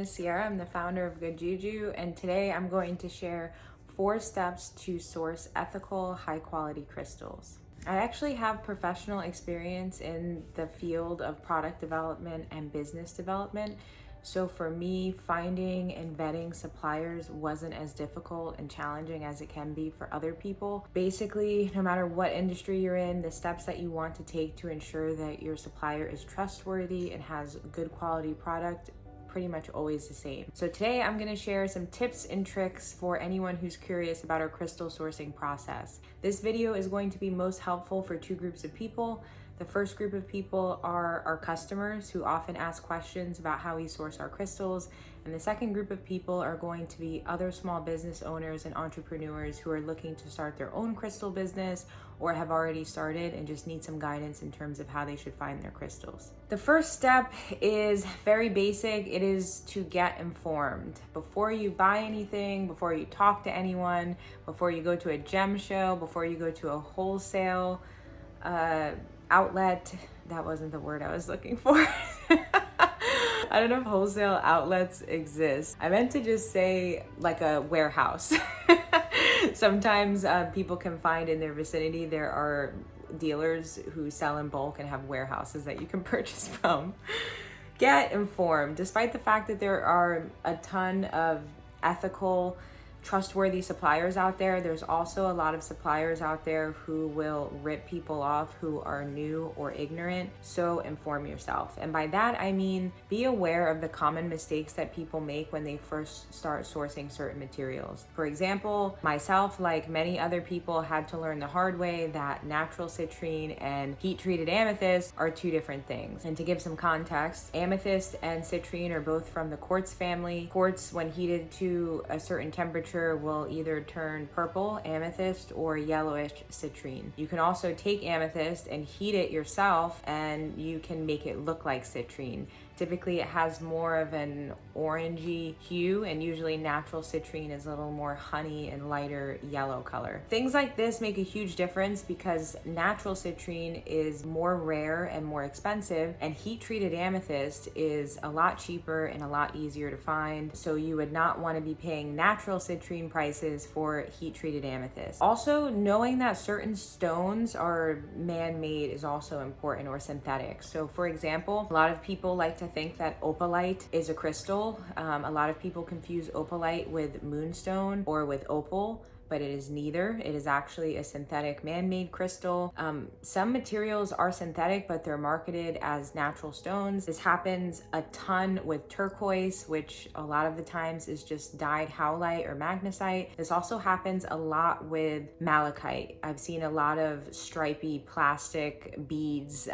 is Sierra. I'm the founder of Good Juju, and today I'm going to share 4 steps to source ethical, high quality crystals. I actually have professional experience in the field of product development and business development. So for me, finding and vetting suppliers wasn't as difficult and challenging as it can be for other people. Basically, no matter what industry you're in, the steps that you want to take to ensure that your supplier is trustworthy and has good quality product pretty much always the same. So today I'm going to share some tips and tricks for anyone who's curious about our crystal sourcing process. This video is going to be most helpful for 2 groups of people. The first group of people are our customers who often ask questions about how we source our crystals. And the second group of people are going to be other small business owners and entrepreneurs who are looking to start their own crystal business or have already started and just need some guidance in terms of how they should find their crystals. The first step is very basic. It is to get informed. Before you buy anything, before you talk to anyone, before you go to a gem show, before you go to a wholesale outlet, that wasn't the word I was looking for. I don't know if wholesale outlets exist. I meant to just say like a warehouse. Sometimes people can find in their vicinity there are dealers who sell in bulk and have warehouses that you can purchase from. Get informed. Despite the fact that there are a ton of ethical, trustworthy suppliers out there, there's also a lot of suppliers out there who will rip people off who are new or ignorant. So inform yourself. And by that, I mean, be aware of the common mistakes that people make when they first start sourcing certain materials. For example, myself, like many other people, had to learn the hard way that natural citrine and heat-treated amethyst are 2 different things. And to give some context, amethyst and citrine are both from the quartz family. Quartz, when heated to a certain temperature, will either turn purple amethyst or yellowish citrine. You can also take amethyst and heat it yourself and you can make it look like citrine. Typically it has more of an orangey hue, and usually natural citrine is a little more honey and lighter yellow color. Things like this make a huge difference because natural citrine is more rare and more expensive, and heat-treated amethyst is a lot cheaper and a lot easier to find. So you would not want to be paying natural citrine prices for heat-treated amethyst. Also, knowing that certain stones are man-made is also important, or synthetic. So for example, a lot of people like to think that opalite is a crystal. A lot of people confuse opalite with moonstone or with opal, but it is neither. It is actually a synthetic man-made crystal. Some materials are synthetic, but they're marketed as natural stones. This happens a ton with turquoise, which a lot of the times is just dyed howlite or magnesite. This also happens a lot with malachite. I've seen a lot of stripy plastic beads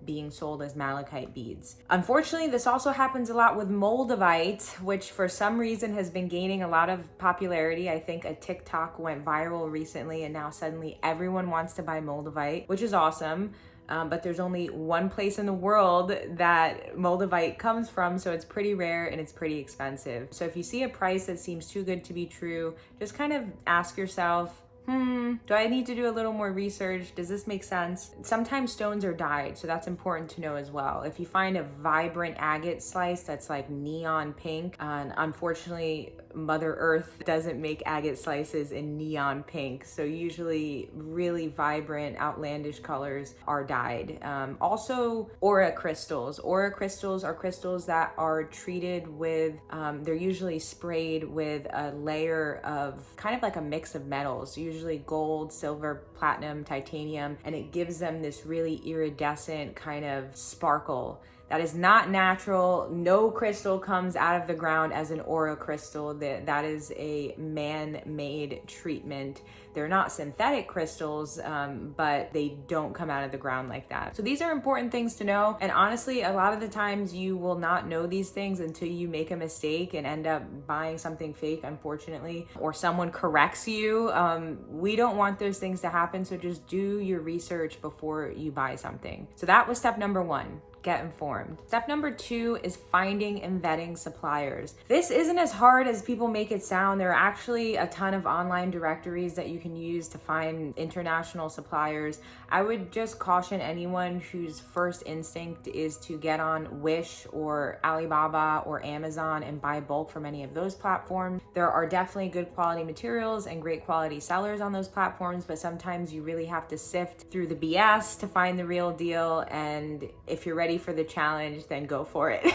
being sold as malachite beads. Unfortunately, this also happens a lot with moldavite, which for some reason has been gaining a lot of popularity. I think a TikTok went viral recently and now suddenly everyone wants to buy moldavite, which is awesome. But there's only one place in the world that moldavite comes from, so it's pretty rare and it's pretty expensive. So if you see a price that seems too good to be true, just kind of ask yourself, do I need to do a little more research? Does this make sense? Sometimes stones are dyed, so that's important to know as well. If you find a vibrant agate slice that's like neon pink, and unfortunately Mother Earth doesn't make agate slices in neon pink, so usually really vibrant, outlandish colors are dyed. Also, aura crystals. Aura crystals are crystals that are treated with, they're usually sprayed with a layer of kind of like a mix of metals, usually gold, silver, platinum, titanium, and it gives them this really iridescent kind of sparkle. That is not natural. No crystal comes out of the ground as an aura crystal. That is a man-made treatment. They're not synthetic crystals, but they don't come out of the ground like that. So these are important things to know. And honestly, a lot of the times you will not know these things until you make a mistake and end up buying something fake, unfortunately, or someone corrects you. We don't want those things to happen. So just do your research before you buy something. So that was step number 1. Get informed. Step number 2 is finding and vetting suppliers. This isn't as hard as people make it sound. There are actually a ton of online directories that you can use to find international suppliers. I would just caution anyone whose first instinct is to get on Wish or Alibaba or Amazon and buy bulk from any of those platforms. There are definitely good quality materials and great quality sellers on those platforms, but sometimes you really have to sift through the BS to find the real deal. And if you're ready for the challenge, then go for it.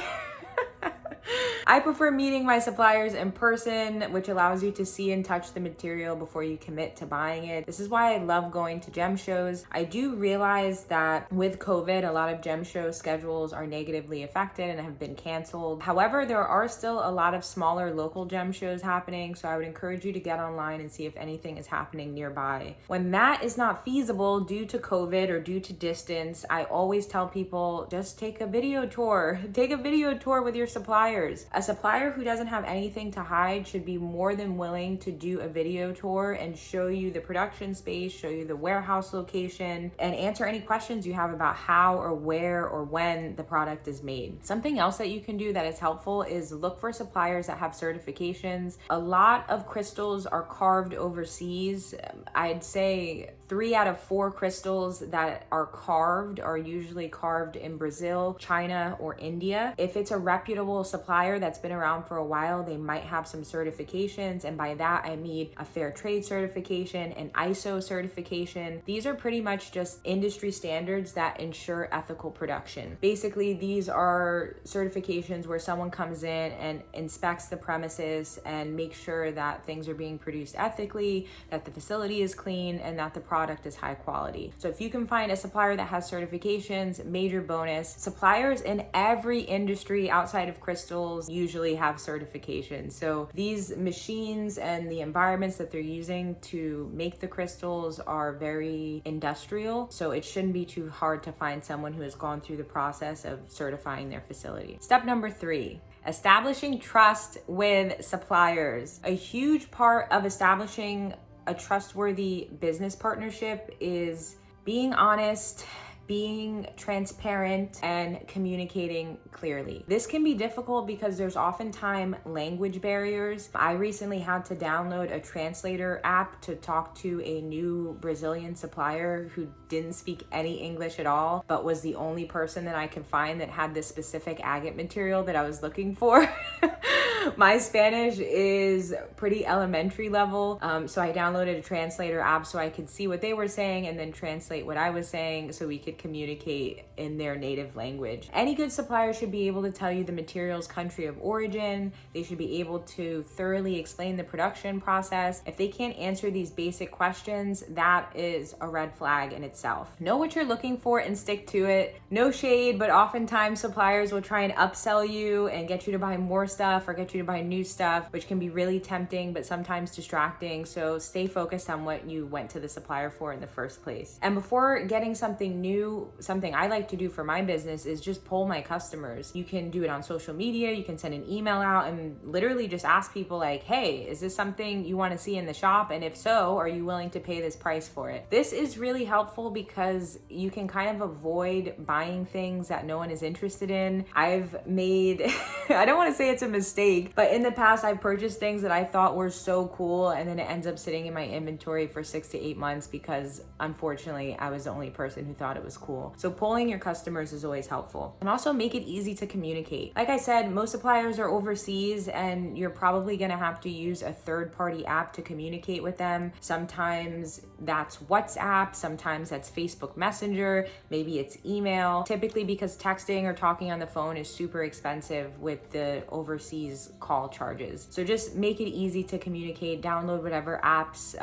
I prefer meeting my suppliers in person, which allows you to see and touch the material before you commit to buying it. This is why I love going to gem shows. I do realize that with COVID, a lot of gem show schedules are negatively affected and have been canceled. However, there are still a lot of smaller local gem shows happening, so I would encourage you to get online and see if anything is happening nearby. When that is not feasible due to COVID or due to distance, I always tell people just take a video tour. Take a video tour with your suppliers. A supplier who doesn't have anything to hide should be more than willing to do a video tour and show you the production space, show you the warehouse location, and answer any questions you have about how or where or when the product is made. Something else that you can do that is helpful is look for suppliers that have certifications. A lot of crystals are carved overseas. I'd say 3 out of 4 crystals that are carved are usually carved in Brazil, China, or India. If it's a reputable supplier that's been around for a while, they might have some certifications, and by that I mean a fair trade certification, an ISO certification. These are pretty much just industry standards that ensure ethical production. Basically, these are certifications where someone comes in and inspects the premises and makes sure that things are being produced ethically, that the facility is clean, and that the product is high quality. So if you can find a supplier that has certifications, major bonus. Suppliers in every industry outside of crystals usually have certifications. So these machines and the environments that they're using to make the crystals are very industrial. So it shouldn't be too hard to find someone who has gone through the process of certifying their facility. Step number 3. Establishing trust with suppliers. A huge part of establishing a trustworthy business partnership is being honest, being transparent, and communicating clearly. This can be difficult because there's oftentimes language barriers. I recently had to download a translator app to talk to a new Brazilian supplier who didn't speak any English at all, but was the only person that I could find that had this specific agate material that I was looking for. My Spanish is pretty elementary level, so I downloaded a translator app so I could see what they were saying and then translate what I was saying so we could communicate in their native language. Any good supplier should be able to tell you the material's country of origin. They should be able to thoroughly explain the production process. If they can't answer these basic questions, that is a red flag in itself. Know what you're looking for and stick to it. No shade, but oftentimes suppliers will try and upsell you and get you to buy more stuff or get you to buy new stuff, which can be really tempting but sometimes distracting. So stay focused on what you went to the supplier for in the first place. And before getting something new, something I like to do for my business is just poll my customers. You can do it on social media, you can send an email out and literally just ask people like, hey, is this something you want to see in the shop? And if so, are you willing to pay this price for it? This is really helpful because you can kind of avoid buying things that no one is interested in. I've made, I don't want to say it's a mistake, but in the past I've purchased things that I thought were so cool and then it ends up sitting in my inventory for 6 to 8 months because unfortunately I was the only person who thought it was cool. So polling your customers is always helpful. And also make it easy to communicate. Like I said, most suppliers are overseas and you're probably gonna have to use a third-party app to communicate with them. Sometimes that's WhatsApp, sometimes that's Facebook Messenger, maybe it's email. Typically because texting or talking on the phone is super expensive with the overseas call charges. So just make it easy to communicate, download whatever apps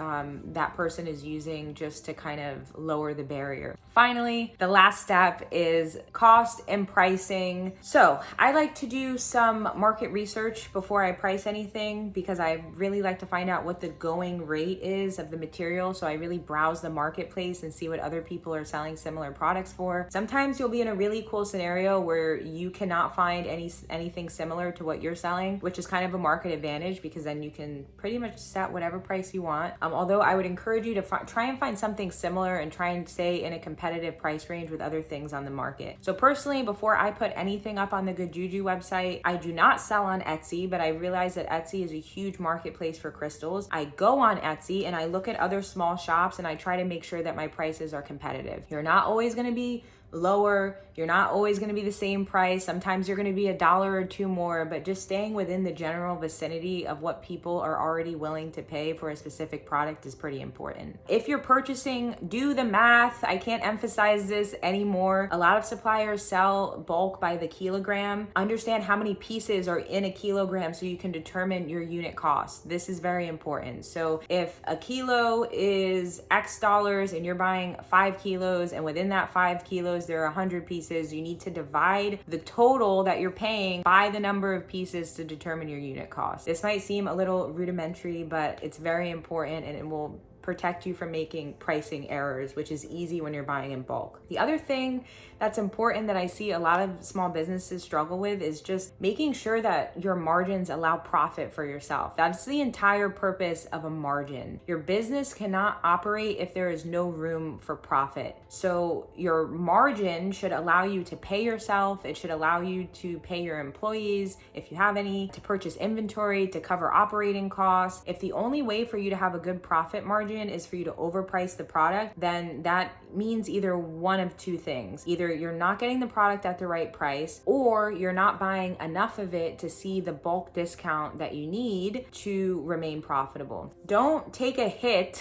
that person is using just to kind of lower the barrier. Finally, the last step is cost and pricing. So I like to do some market research before I price anything because I really like to find out what the going rate is of the material. So I really browse the marketplace and see what other people are selling similar products for. Sometimes you'll be in a really cool scenario where you cannot find anything similar to what you're selling. online, which is kind of a market advantage because then you can pretty much set whatever price you want. Although I would encourage you to try and find something similar and try and stay in a competitive price range with other things on the market. So personally, before I put anything up on the Good Juju website, I do not sell on Etsy, but I realize that Etsy is a huge marketplace for crystals. I go on Etsy and I look at other small shops and I try to make sure that my prices are competitive. You're not always going to be lower, you're not always going to be the same price. Sometimes you're going to be $1 or $2 more, but just staying within the general vicinity of what people are already willing to pay for a specific product is pretty important. If you're purchasing, do the math. I can't emphasize this anymore. A lot of suppliers sell bulk by the kilogram. Understand how many pieces are in a kilogram so you can determine your unit cost. This is very important. So if a kilo is X dollars and you're buying 5 kilos, and within that 5 kilos there are 100 pieces, you need to divide the total that you're paying by the number of pieces to determine your unit cost. This might seem a little rudimentary, but it's very important and it will protect you from making pricing errors, which is easy when you're buying in bulk. The other thing that's important that I see a lot of small businesses struggle with is just making sure that your margins allow profit for yourself. That's the entire purpose of a margin. Your business cannot operate if there is no room for profit. So your margin should allow you to pay yourself. It should allow you to pay your employees, if you have any, to purchase inventory, to cover operating costs. If the only way for you to have a good profit margin is for you to overprice the product, then that means either one of two things. Either you're not getting the product at the right price, or you're not buying enough of it to see the bulk discount that you need to remain profitable. Don't take a hit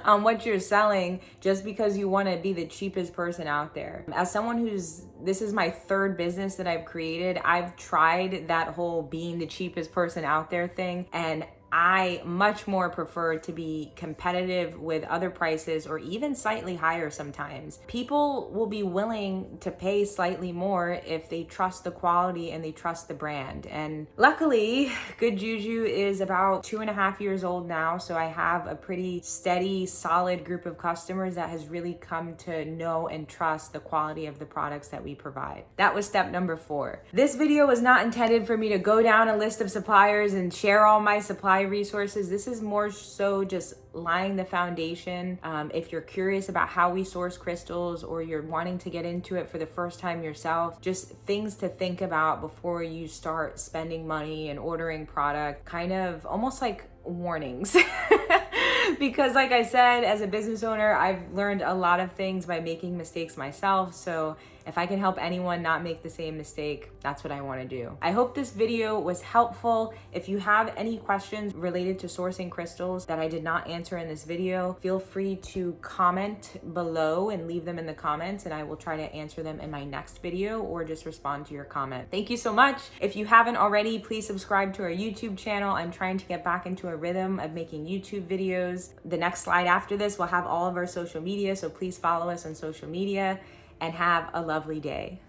on what you're selling just because you want to be the cheapest person out there. As someone this is my 3rd business that I've created, I've tried that whole being the cheapest person out there thing, and I much more prefer to be competitive with other prices or even slightly higher sometimes. People will be willing to pay slightly more if they trust the quality and they trust the brand. And luckily, Good Juju is about 2.5 years old now, so I have a pretty steady, solid group of customers that has really come to know and trust the quality of the products that we provide. That was step number 4. This video was not intended for me to go down a list of suppliers and share all my supply resources. This is more so just laying the foundation. If you're curious about how we source crystals, or you're wanting to get into it for the first time yourself, just things to think about before you start spending money and ordering product, kind of almost like warnings. Because like I said, as a business owner, I've learned a lot of things by making mistakes myself. So if I can help anyone not make the same mistake, that's what I want to do. I hope this video was helpful. If you have any questions related to sourcing crystals that I did not answer in this video, feel free to comment below and leave them in the comments, and I will try to answer them in my next video or just respond to your comment. Thank you so much. If you haven't already, please subscribe to our YouTube channel. I'm trying to get back into a rhythm of making YouTube videos. The next slide after this will have all of our social media, so please follow us on social media and have a lovely day.